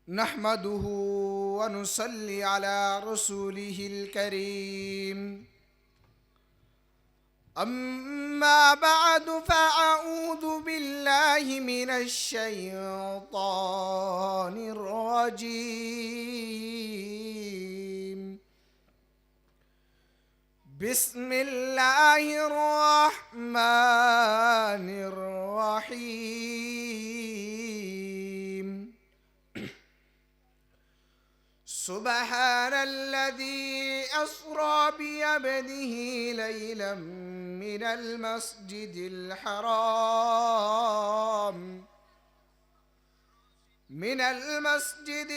نحمده ونصلي على رسوله الكريم. أما بعد فأعوذ بالله من الشيطان الرجيم. بسم الله الرحمن الرحيم. سبحان الذي أسرى بعبده ليلا من المسجد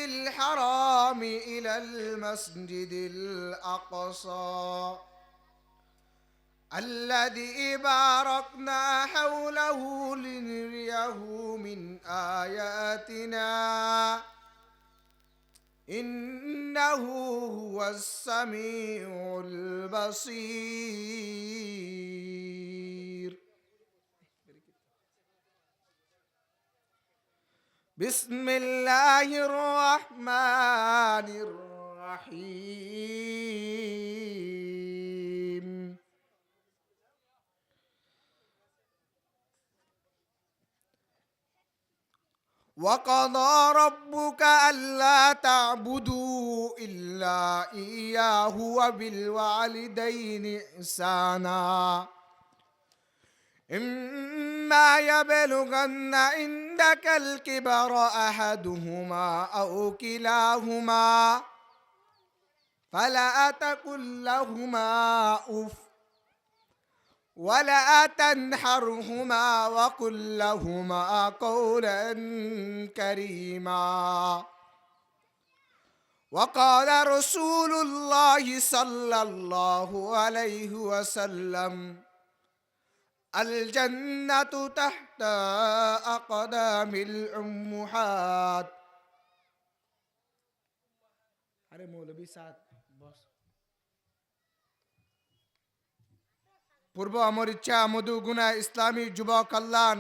الحرام إلى المسجد الأقصى الذي باركنا حوله لنريه من آياتنا إنه هو السميع البصير. بسم الله الرحمن الرحيم. وقضى ربك ألا تعبدوا إلا إياه وبالوالدين إحسانا إما يبلغن عندك الكبر أحدهما أو كلاهما فلا تقل لهما أف ولا تنحرهما وقل لهما قولا كريما. وقال رسول الله صلى الله عليه وسلم الجنة تحت أقدام الأمهات. अरे मौलवी साहब बस পূর্ব আমর ইচ্ছা মধুগুনা ইসলামী যুব কল্যাণ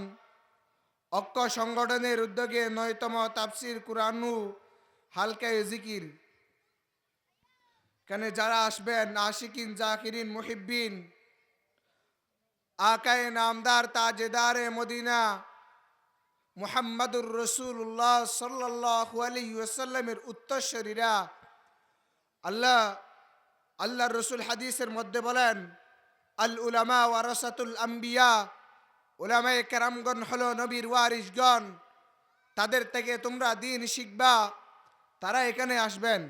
ঐক্য সংগঠনের উদ্যোগে ৯তম তাফসির কুরআনু হালকায়ে জিকির। এখানে যারা আসবেন আশিকিন জাকিরিন মুহিব্বিন আকায়ে নামদার তাজেদারে মদিনা মুহাম্মাদুর রাসূলুল্লাহ সাল্লাল্লাহু আলাইহি ওয়াসাল্লামের উত্তরসূরিরা। আল্লাহর রাসূল হাদিসের মধ্যে বলেন আল উলামা ওয়ারাসাতুল আম্বিয়া, উলামায়ে কেরামগণ হলো নবীর ওয়ারিসগণ, তাদের থেকে তোমরা দ্বীন শিখবা, তারা এখানে আসবেন।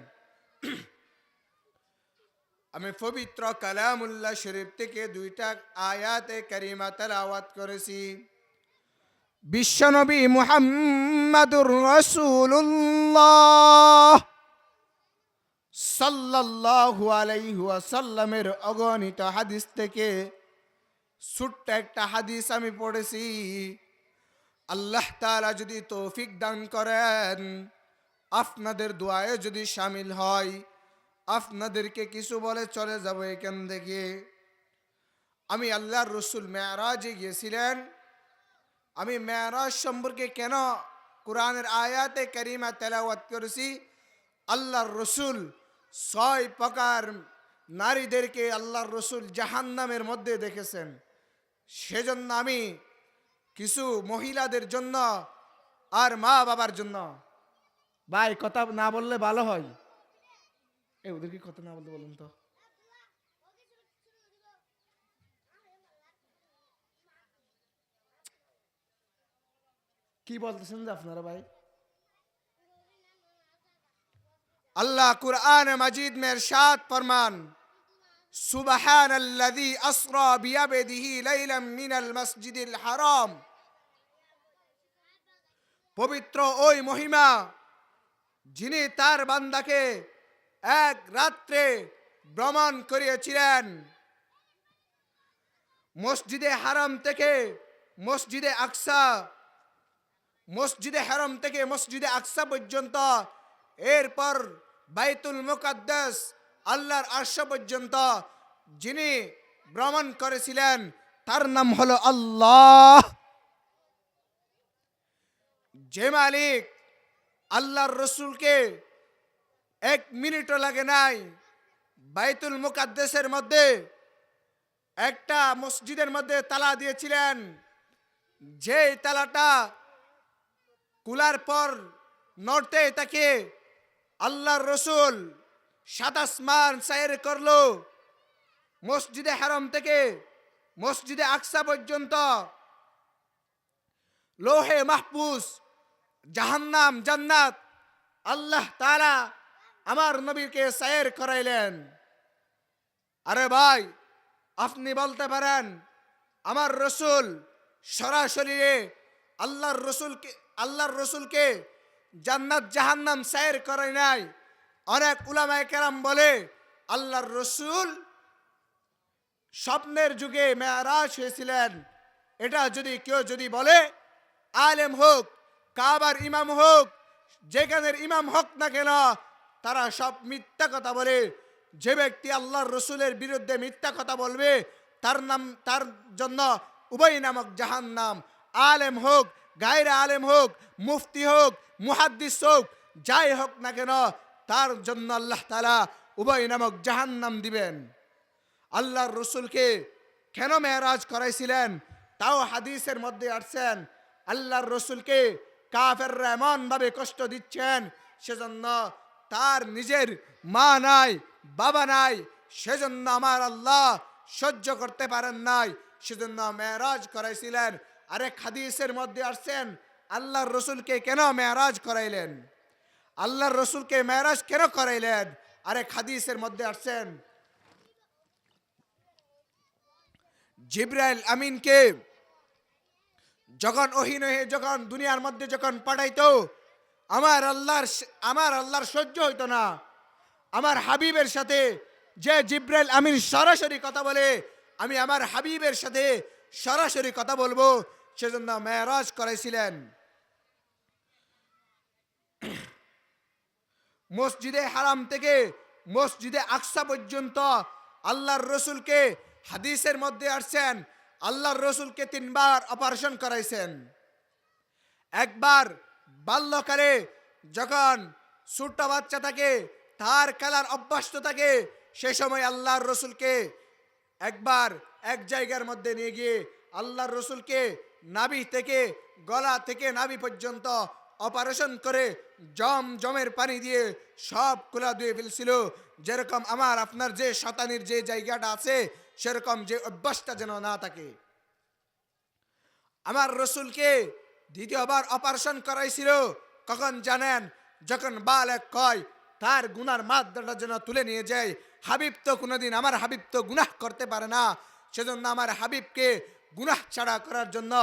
আমি পবিত্র কালামুল্লাহ শরীফ থেকে ২টা আয়াতে কারিমা তেলাওয়াত করেছি। বিশ্বনবী মুহাম্মাদুর রাসূলুল্লাহ সাল্লাল্লাহু আলাইহি ওয়াসাল্লামের অগণিত হাদিস থেকে ছোট্ট একটা হাদিস আমি পড়েছি। আল্লাহ তাআলা যদি তৌফিক দান করেন, আপনাদের দোয়ায় যদি শামিল হয়, আপনাদেরকে কিছু বলে চলে যাব এখান থেকে। আমি আল্লাহর রাসূল মেরাজে গিয়েছিলেন। আমি মেরাজ সম্পর্কে কেন কোরআনের আয়াতে কারিমা তেলাওয়াত করেছি? আল্লাহর রাসূল ৬ প্রকার নারীদেরকে আল্লাহর রাসূল জাহান্নামের মধ্যে দেখেছেন। সেজন্য আমি কিছু মহিলাদের জন্য আর মা বাবার জন্য, ভাই কথা না বললে ভালো হয়, ওদেরকে কথা না বলতে বলুন তো। কি বলতেছেন যে আপনারা ভাই? अल्लाह कुरान मजीद में इरशाद फरमान सुबहानल्लज़ी अस्रा बिअब्दिही लैलन मिनल मस्जिदिल हराम। पवित्र ओई महिमा যিনি তার বান্দাকে এক রাত্রে ভ্রমণ করিয়েছিলেন মসজিদে হারাম থেকে মসজিদে আকসা, মসজিদে হারাম থেকে মসজিদে আকসা পর্যন্ত, এরপর বাইতুল মুকাদ্দাস আল্লাহর আরশ পর্যন্ত যিনি ভ্রমণ করেছিলেন তার নাম হলো আল্লাহ। যে মালিক আল্লাহর রসুলকে 1 মিনিটও লাগে নাই বাইতুল মুকাদ্দাসের মধ্যে একটা মসজিদের মধ্যে তালা দিয়েছিলেন। যে তালাটা কুলার পর নড়তে তাকে আল্লাহর রসুল 7 আসমান সায়ের করলো। মসজিদে হারাম থেকে মসজিদে আকসা পর্যন্ত লোহে মাহফুজ, জাহান্নাম, জান্নাত আল্লাহ তাআলা আমার নবীকে সায়ের করাইলেন। আরে ভাই, আপনি বলতে পারেন আমার রসুল সরাসরি আল্লাহর রসুলকে জান্নাত জাহান্নাম সায়ের করায় নাই। অনেক উলামায়ে কেরাম বলে আল্লাহর রসুল স্বপ্নের যুগে মেরাজ হয়েছিলেন। এটা যদি কেউ বলে, আলেম হোক, কাবার ইমাম হোক, যেখানের ইমাম হোক না কেন, তারা সব মিথ্যা কথা বলে। যে ব্যক্তি আল্লাহর রসুলের বিরুদ্ধে মিথ্যা কথা বলবে তার জন্য উভয় নামক জাহান্নাম। আলেম হোক, গায়রে আলেম হোক, মুফতি হোক, মুহাদ্দিস হোক, যাই হোক না কেন, তার জন্য আল্লাহ তাআলা উভয় নামক জাহান্নাম দিবেন। আল্লাহর রসুলকে কেন মেরাজ করাইছিলেন তাও হাদিসের মধ্যে আসছেন। আল্লাহর রসুলকে কাফেররা এমন ভাবে কষ্ট দিচ্ছেন, সেজন্য তার নিজের মা নাই, বাবা নাই, সেজন্য আমার আল্লাহ সহ্য করতে পারেন নাই, সেজন্য মেরাজ করাইছিলেন। আরেক হাদিসের মধ্যে আসছেন আল্লাহর রসুলকে কেন মেরাজ করাইলেন, আল্লাহর রসুলকে মেরাজ কেন করাইলেন। আরেক হাদিসের মধ্যে আসছেন জিবরাইল আমিনকে যখন ওহী নহে যখন দুনিয়ার মধ্যে যখন পাঠাইতো, আমার আল্লাহর সহ্য হইতো না। আমার হাবিবের সাথে যে জিবরাইল আমিন সরাসরি কথা বলে, আমি আমার হাবিবের সাথে সরাসরি কথা বলবো, সেজন্য মেরাজ করাইছিলেন। মসজিদে হারাম থেকে মসজিদে আকসা পর্যন্ত আল্লাহর রসুলকে হাদিসের মধ্যে আসছেন আল্লাহর রসুলকে 3 বার অপারেশন করাইছেন। একবার বাল্যকালে যখন ছোট্ট বাচ্চা থাকে, তার খেলার অভ্যস্ত থাকে, সে সময় আল্লাহর রসুলকে একবার এক জায়গার মধ্যে নিয়ে গিয়ে আল্লাহর রসুলকে নাভি থেকে গলা থেকে নাভি পর্যন্ত অপারেশন করে জমের পানি দিয়ে সব কুলা ধুয়ে ফেলছিল। যেরকম আমার আপনার যে শতানির যে জায়গাটা আছে, সেরকম যে অভ্যাসটা যেন না থাকে। আমার রসুলকে দ্বিতীয়বার অপারেশন করাইছিল কখন জানেন? যখন বালেক কয় তার গুনার মাত্রাটা যেন তুলে নিয়ে যায়। হাবিব তো কোনোদিন, আমার হাবিব তো গুনাহ করতে পারে না, সেজন্য আমার হাবিবকে গুনাহ ছাড়া করার জন্য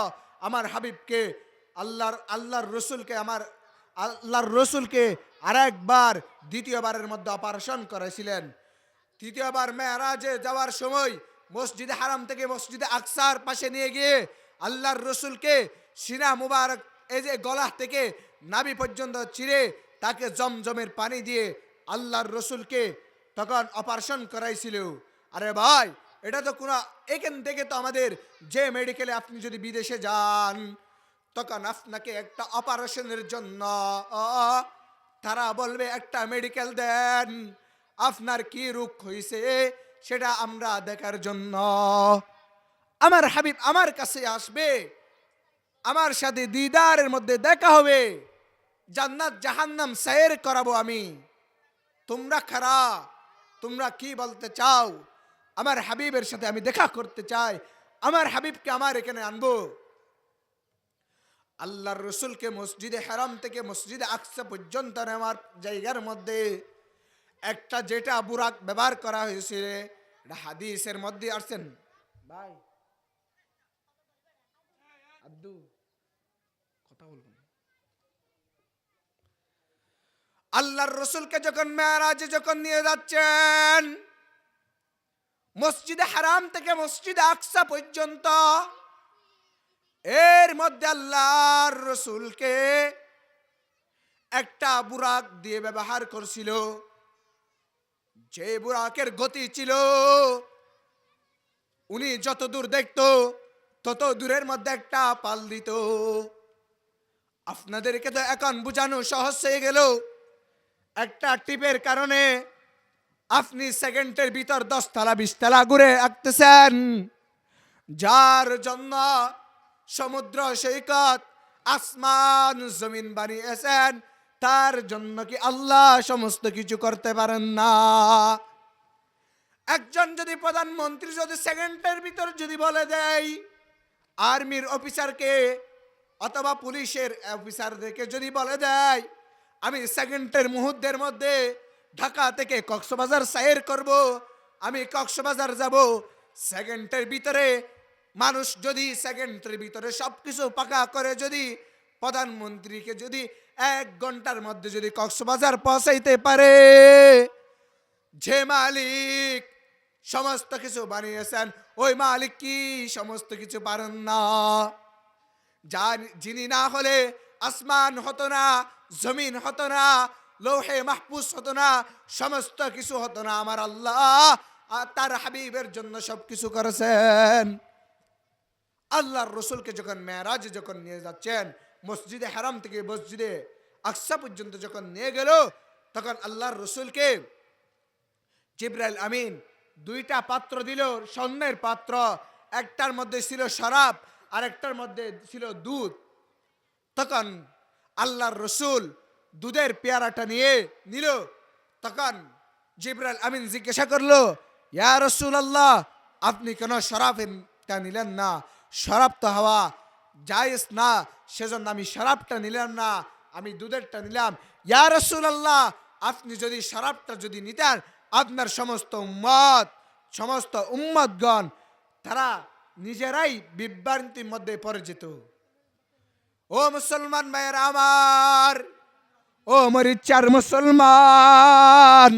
আমার হাবিবকে আল্লাহর রসুলকে আরেকবার দ্বিতীয়বারের মধ্যে অপারেশন করেছিলেন। তৃতীয়বার মেরাজে যাওয়ার সময় মসজিদে হারাম থেকে মসজিদে আকসার পাশে নিয়ে গিয়ে আল্লাহর রসুলকে সিনা মুবারক, এই যে গলা থেকে নাভি পর্যন্ত চিরে তাকে জমজমের পানি দিয়ে আল্লাহর রসুলকে তখন অপারেশন করাইছিল। আরে ভাই, এটা তো কোনো, এখান থেকে তো আমাদের যে মেডিকেলে আপনি যদি বিদেশে যান, তখন আপনাকে একটা অপারেশনের জন্য তারা বলবে একটা মেডিকেল দেন, আপনার কি রোগ হয়েছে সেটা আমরা দেখার জন্য। আমার হাবিব আমার কাছে আসবে, আমার সাথে দিদারের মধ্যে দেখা হবে, জান্নাত জাহান্নাম সায়ের করাবো আমি। তোমরা খারা, তোমরা কি বলতে চাও? আমার হাবিবের সাথে আমি দেখা করতে চাই, আমার হাবিবকে আমার এখানে আনবো। আল্লাহর রসুলকে মসজিদে হারাম থেকে মসজিদে আকসা পর্যন্ত নেওয়ার জায়গার মধ্যে একটা যেটা বুরাক ব্যবহার করা হয়েছিল, এটা হাদিসের মধ্যে আসছেন। ভাই আব্দু কথা বলবেন। আল্লাহর রসুলকে যখন মেরাজে যখন নিয়ে যাচ্ছেন মসজিদে হারাম থেকে মসজিদে আকসা পর্যন্ত, এর মধ্যে আল্লাহর রসুলকে একটা বুরাক দিয়ে ব্যবহার করছিল, যে বুরাকের গতি ছিল উনি যত দূর দেখতো তত দূরের মধ্যে একটা পাল দিত। আপনাদেরকে তো এখন বোঝানো সহজ হয়ে গেল, একটা টিপের কারণে আপনি সেকেন্ডের ভিতর 10 তলা 20 তলা ঘুরে আঁকতেছেন, যার জন্য সমুদ্র সৈকত আসমান জমিন বানিয়েছেন, তার জন্য কি আল্লাহ সমস্ত কিছু করতে পারেন না? একজন যদি প্রধানমন্ত্রী যদি সেকেন্ডের ভিতর যদি বলে দেয়, আর্মির অফিসারকে অথবা পুলিশের অফিসারদেরকে যদি বলে দেয়, আমি সেকেন্ডের মুহূর্তের মধ্যে ঢাকা থেকে কক্সবাজার সাইর করব, আমি কক্সবাজার যাব, সেকেন্ডের ভিতরে মানুষ যদি সেকেন্ডের ভিতরে সব কিছু পাকা করে যদি প্রধানমন্ত্রীকে যদি 1 ঘন্টার মধ্যে যদি কক্সবাজার পৌঁছাইতে পারে, যে মালিক সমস্ত কিছু বানিয়েছেন ওই মালিক কি সমস্ত কিছু পারেন না? যিনি না হলে আসমান হতো না, জমিন হতো না, লৌহে মাহফুজ হতো না, সমস্ত কিছু হতো না। আমার আল্লাহ তার হাবিবের জন্য সবকিছু করেছেন। আল্লাহর রসুলকে যখন মেরাজে যখন নিয়ে যাচ্ছেন, মসজিদে হারাম থেকে মসজিদে আকসা পর্যন্ত যখন নিয়ে গেল, তখন আল্লাহর রসুলকে জিবরাইল আমিন 2টা পাত্র দিল, স্বর্ণের পাত্র, একটার মধ্যে ছিল শরাব আর একটার মধ্যে ছিল দুধ। তখন আল্লাহর রসুল দুধের পেয়ারাটা নিয়ে নিল। তখন জিবরাইল আমিন জিজ্ঞাসা করলো, ইয়া রাসূলুল্লাহ, আপনি কেন শরাবটা নিলেন না? শরাব তো হওয়া জায়েজ না, সেজন্য আমি শরাবটা নিলাম না, আমি দুধেরটা নিলাম। ইয়া রাসূলুল্লাহ, আপনি যদি শরাবটা যদি নিতেন, আপনার সমস্ত উম্মতগণ তারা নিজেরাই বিভ্রান্তির মধ্যে পড়ে যেত। ও মুসলমান ভাইয়েরা আমার, ও মরিচার মুসলমান,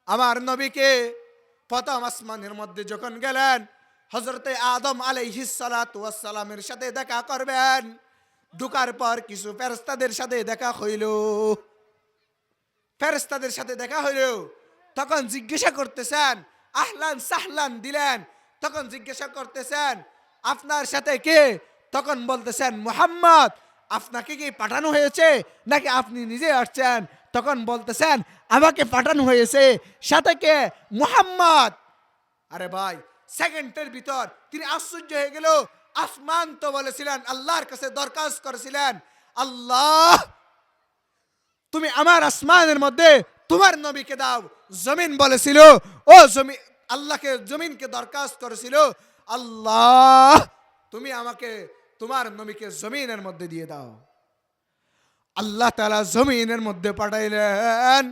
আমার নবীকে প্রথম আসমানের মধ্যে যখন গেলেন, হযরতে আদম আলাইহিস সালাতু ওয়াস সালামের সাথে দেখা করবেন, ঢোকার পর কিছু ফেরেশতাদের সাথে দেখা হইল। ফেরেশতাদের সাথে দেখা হইল, তখন জিজ্ঞাসা করতেছেন, আহলান সাহলান দিলেন। তখন জিজ্ঞাসা করতেছেন, আপনার সাথে কে? তখন বলতেছেন, মুহাম্মদ। আপনাকে কি পাঠানো হয়েছে নাকি আপনি নিজে আসছেন? তখন বলতেছেন, আমাকে পাঠানো হয়েছে। সাথে কে? মুহাম্মদ। আরে ভাই, সেকেন্ডের ভিতর তিনি আশ্চর্য হয়ে গেল। আসমান তো বলেছিলেন, আল্লাহর কাছে দরখাস্ত করেছিলেন, আল্লাহ তুমি আমার আসমানের মধ্যে তোমার নবীকে দাও। জমিন বলেছিল, ও জমিন, আল্লাহকে জমিনকে দরখাস্ত করেছিল, আল্লাহ তুমি আমাকে তোমার নবীকে জমিনের মধ্যে দিয়ে দাও। আল্লাহ তাআলা জমিনের মধ্যে পাঠাইলেন।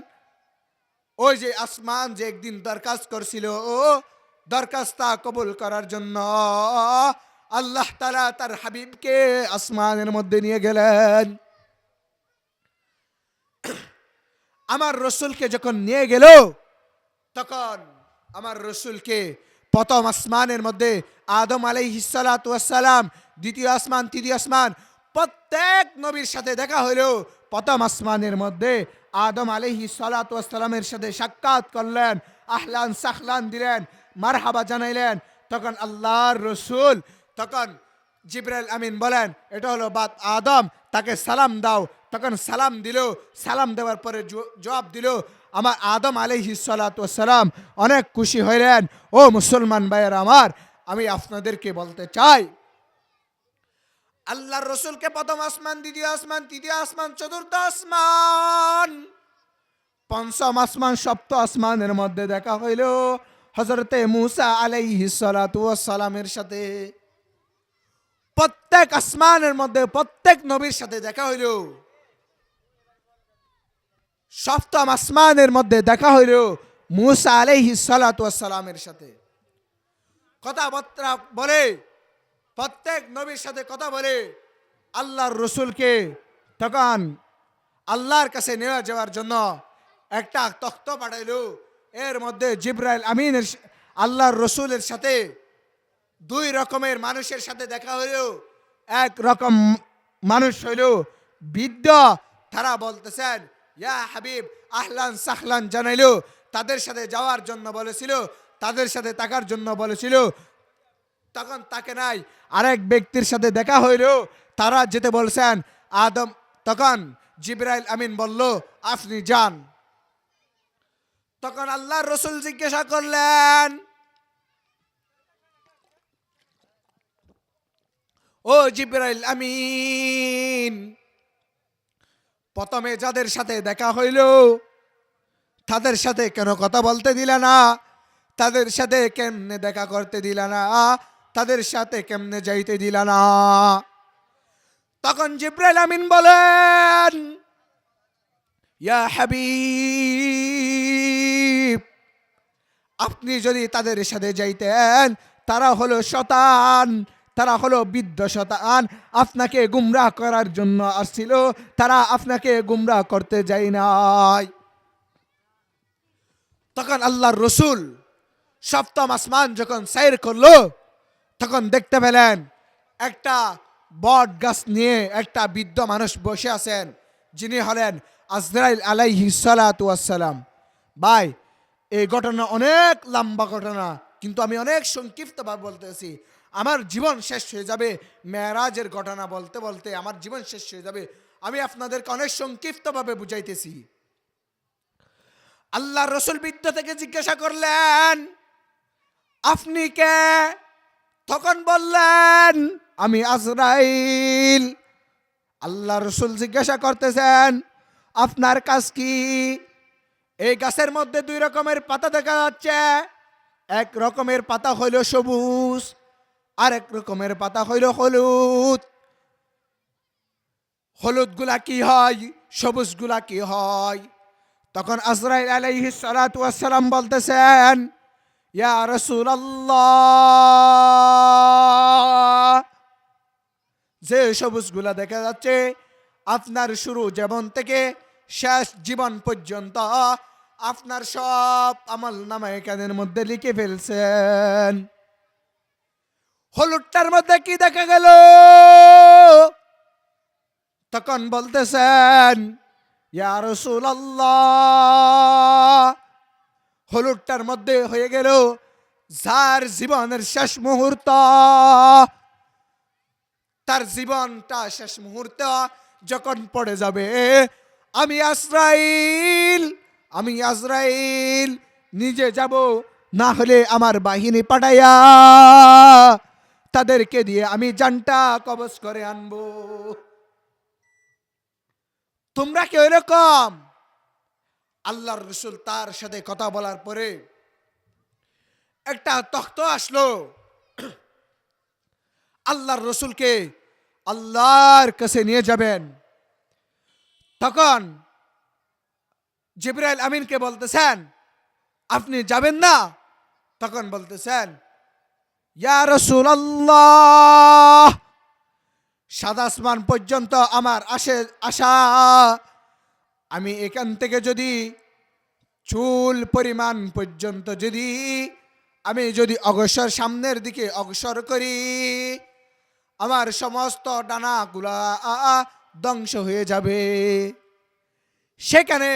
ওই যে আসমান যে একদিন দরখাস্ত করছিল, ও দরখাস্ত কবুল করার জন্য আল্লাহ তাআলা তার হাবিবকে আসমানের মধ্যে নিয়ে গেলেন। আমার রসুলকে যখন নিয়ে গেল, তখন আমার রসুলকে প্রথম আসমানের মধ্যে আদম আলাইহিস সালাতু ওয়াস সালাম, দ্বিতীয় আসমান, তৃতীয় আসমান, প্রত্যেক নবীর সাথে দেখা হইল। প্রথম আসমানের মধ্যে আদম আলাইহিস সালাতু ওয়াস সালামের সাথে সাক্ষাৎ করলেন, আহলান সাহলান দিলেন, মারহাবা জানাইলেন। তখন আল্লাহর রসুল, তখন জিবরাইল আমিন বলেন, এটা হলো বাত আদম, তাকে সালাম দাও। তখন সালাম দিল। সালাম দেওয়ার পরে জবাব দিল। আমার আদম আলাইহিস সালাতু ওয়াস সালাম অনেক খুশি হইলেন। ও মুসলমান ভাইয়েরা আমার, আমি আপনাদেরকে বলতে চাই, আল্লাহর রসুলকে প্রথম আসমান, দ্বিতীয় আসমান, তৃতীয় আসমান, চতুর্থ আসমান, পঞ্চম আসমান, সপ্তম আসমানের মধ্যে দেখা হইল হযরতে মূসা আলাইহিস সালাতু ওয়াস সালামের সাথে। প্রত্যেক আসমানের মধ্যে প্রত্যেক নবীর সাথে দেখা হইল। সপ্তম আসমানের মধ্যে দেখা হইল মূসা আলাইহিস সালাতু ওয়াস সালামের সাথে। কথাবার্তা বলে, প্রত্যেক নবীর সাথে কথা বলে আল্লাহর রসুলকে তখন আল্লাহর কাছে নিয়ে যাওয়ার জন্য একটা তখ্ত পাঠাইল। এর মধ্যে জিবরাইল আমিনের আল্লাহর রসুলের সাথে 2 রকমের মানুষের সাথে দেখা হইল। এক রকম মানুষ হইল বৃদ্ধ, তারা বলতেছেন, ইয়া হাবিব, আহলান সাহলান জানাইল, তাদের সাথে যাওয়ার জন্য বলেছিল, তাদের সাথে থাকার জন্য বলেছিল। তখন তাকে নাই, আরেক ব্যক্তির সাথে দেখা হইল, তারা যেতে বলছেন, আদম তখন জিবরাইল আমিন বলল, আপনি যান। তখন আল্লাহর রসুল জিজ্ঞাসা করলেন, ও জিবরাইল আমিন, প্রথমে যাদের সাথে দেখা হইল তাদের সাথে কেন কথা বলতে দিলা না? তাদের সাথে কেমনে দেখা করতে দিলা না? তাদের সাথে কেমনে যাইতে দিলা না? তখন জিবরাইল আমিন বলেন, ইয়া হাবিব, আপনি যদি তাদের সাথে যাইতেন, তারা হলো শয়তান, তারা হলো বিদ্য শয়তান, আপনাকে গুমরাহ করার জন্য আসছিল, তারা আপনাকে গুমরাহ করতে যায় নাই। তখন আল্লাহর রসুল সপ্তম আসমান যখন সাইর করলো, তখন দেখতে পেলেন একটা বট গাছ নিয়ে একটা বৃদ্ধ মানুষ বসে আছেন, যিনি হলেন আজরাইল আলাইহিস সালাতু ওয়াস সালাম। ভাই, এই ঘটনা অনেক লম্বা ঘটনা, কিন্তু আমি অনেক সংক্ষিপ্তভাবে বলতেছি। আমার জীবন শেষ হয়ে যাবে মেরাজের ঘটনা বলতে বলতে, আমার জীবন শেষ হয়ে যাবে। আমি আপনাদেরকে অনেক সংক্ষিপ্তভাবে বুঝাইতেছি। আল্লাহ রসুল বৃদ্ধ থেকে জিজ্ঞাসা করলেন, আপনি কে? তখন বললেন, আমি আজরাইল। আল্লাহ রসুল জিজ্ঞাসা করতেছেন, আপনার কাজ কি? এই গাছের মধ্যে দুই রকমের পাতা দেখা যাচ্ছে। এক রকমের পাতা হইল সবুজ, আর এক রকমের পাতা হইল হলুদ। হলুদ গুলা কি হয়, সবুজ গুলা কি হয়? তখন আজরাইল আলাইহিস সালাতু ওয়াস সালাম বলতেছেন, ইয়া রাসূলুল্লাহ, যে সবুজ গুলা দেখা যাচ্ছে, আপনার শুরু জীবন থেকে শেষ জীবন পর্যন্ত আপনার সব আমল নামায়ে কাদের মধ্যে লিখে ফেলছেন। হলুদটার মধ্যে কি দেখা গেল? তখন বলতেছেন, ইয়া রাসূলুল্লাহ, হলুদটার মধ্যে হয়ে গেল যার জীবনের শেষ মুহূর্ত, তার জীবনটা শেষ মুহূর্ত যখন পড়ে যাবে, আমি আজরাইল নিজে যাব, না হলে আমার বাহিনী পাঠাইয়া তাদেরকে দিয়ে আমি জানটা কবজ করে আনবো। তোমরা কি ওইরকম? আল্লাহর রসুল তার সাথে কথা বলার পরে একটা তখ্ত আসলো। আল্লাহর রসুলকে আল্লাহর কাছে নিয়ে যাবেন। তখন জিবরাইল আমিনকে বলতেছেন, আপনি যাবেন না? তখন বলতেছেন, ইয়া রাসূলুল্লাহ, সাত আসমান পর্যন্ত আমার আশা, আমি এখান থেকে যদি চুল পরিমাণ পর্যন্ত আমি যদি অগ্রসর সামনের দিকে অগ্রসর করি, আমার সমস্ত ডানাগুলা ধ্বংস হয়ে যাবে। সেখানে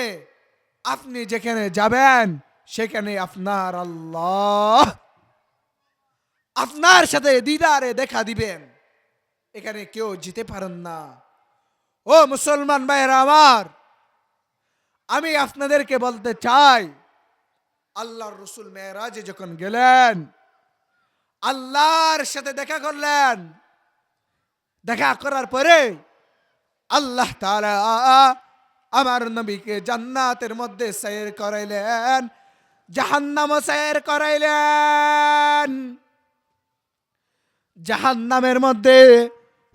আপনি যেখানে যাবেন, সেখানে আপনার আল্লাহ আপনার সাথে দিদারে দেখা দিবেন। এখানে কেউ যেতে পারেন না। ও মুসলমান ভাইয়েরা আমার, আমি আপনাদেরকে বলতে চাই, আল্লাহর রসুল মেরাজে যখন গেলেন, আল্লাহর সাথে দেখা করলেন। দেখা করার পরে আল্লাহ তাআলা আমার নবীকে জান্নাতের মধ্যে সৈর করাইলেন, জাহান্নামও সৈর করাইলেন। জাহান্নামের মধ্যে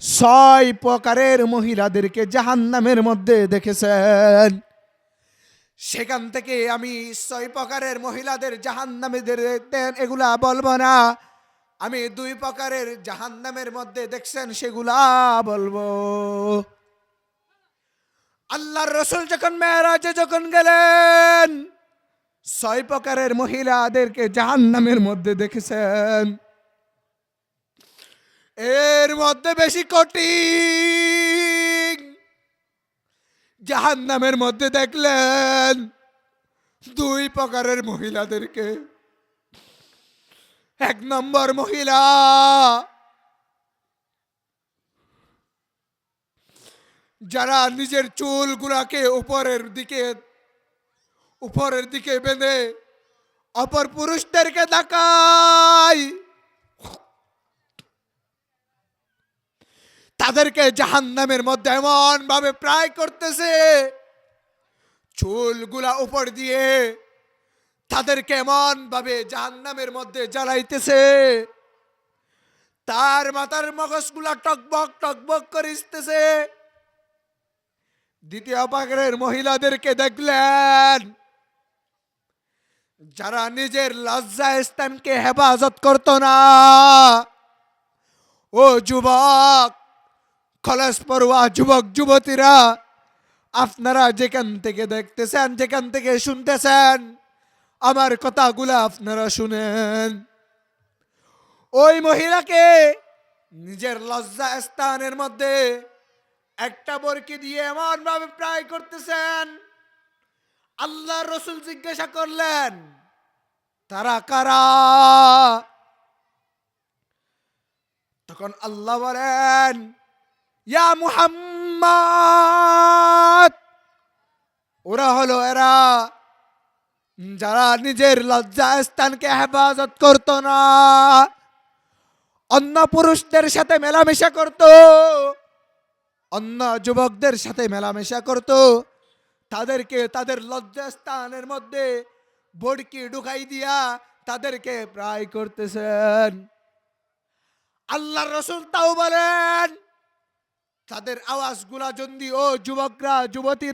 6 প্রকারের মহিলাদেরকে জাহান্নামের মধ্যে দেখেছেন। সেখান থেকে আমি 6 প্রকারের মহিলাদের জাহান্নামীদের এগুলা বলবো না, আমি 2 প্রকারের জাহান্নামের মধ্যে দেখছেন সেগুলা বলবো। আল্লাহর রসুল যখন মেরাজে যখন গেলেন, 6 প্রকারের মহিলাদেরকে জাহান্নামের মধ্যে দেখেছেন। এর মধ্যে বেশি কঠিন জাহান্নামের মধ্যে দেখলেন 2 প্রকারের মহিলাদেরকে। 1 নম্বর মহিলা, যারা নিজের চুলগুলাকে উপরের দিকে বেঁধে অপর পুরুষদেরকে তাকায়, তাদেরকে জাহান্নামের মধ্যে এমন ভাবে প্রায় করতেছে, চুলগুলা উপর দিয়ে তাদেরকে এমন ভাবে জাহান্নামের মধ্যে জ্বালাইতেছে, তার মাথার মগজগুলা টকবক টকবক করিতেছে। দ্বিতীয় পাগড়ের মহিলাদেরকে দেখলেন, যারা নিজের লজ্জা স্থানকে হেফাজত করত না। ও যুবক, কলেজ পড়ুয়া যুবক যুবতীরা, আপনারা যেখান থেকে দেখতেছেন, যেখান থেকে শুনতেছেন, আমার কথাগুলো আপনারা শুনেন। ওই মহিলাকে নিজের লজ্জা স্থানের মধ্যে একটা বরকি দিয়ে এমন ভাবে প্রায় করতেছেন। আল্লাহ রসুল জিজ্ঞাসা করলেন, তারা কারা? তখন আল্লাহ বলেন, ইয়া মুহাম্মদ, ওরা হলো এরা যারা নিজের লজ্জা স্থানকে হেফাজত করত না, অন্য পুরুষদের সাথে মেলামেশা করত, অন্য যুবকদের সাথে মেলামেশা করত, তাদেরকে তাদের লজ্জাস্থানের মধ্যে বড়কি ঢুকাই দিয়া তাদেরকে প্রায় করতেছেন। আল্লাহর রাসূল তাও বলেন, তাদের আওয়াজগুলা যদি ও যুবকরা যুবতী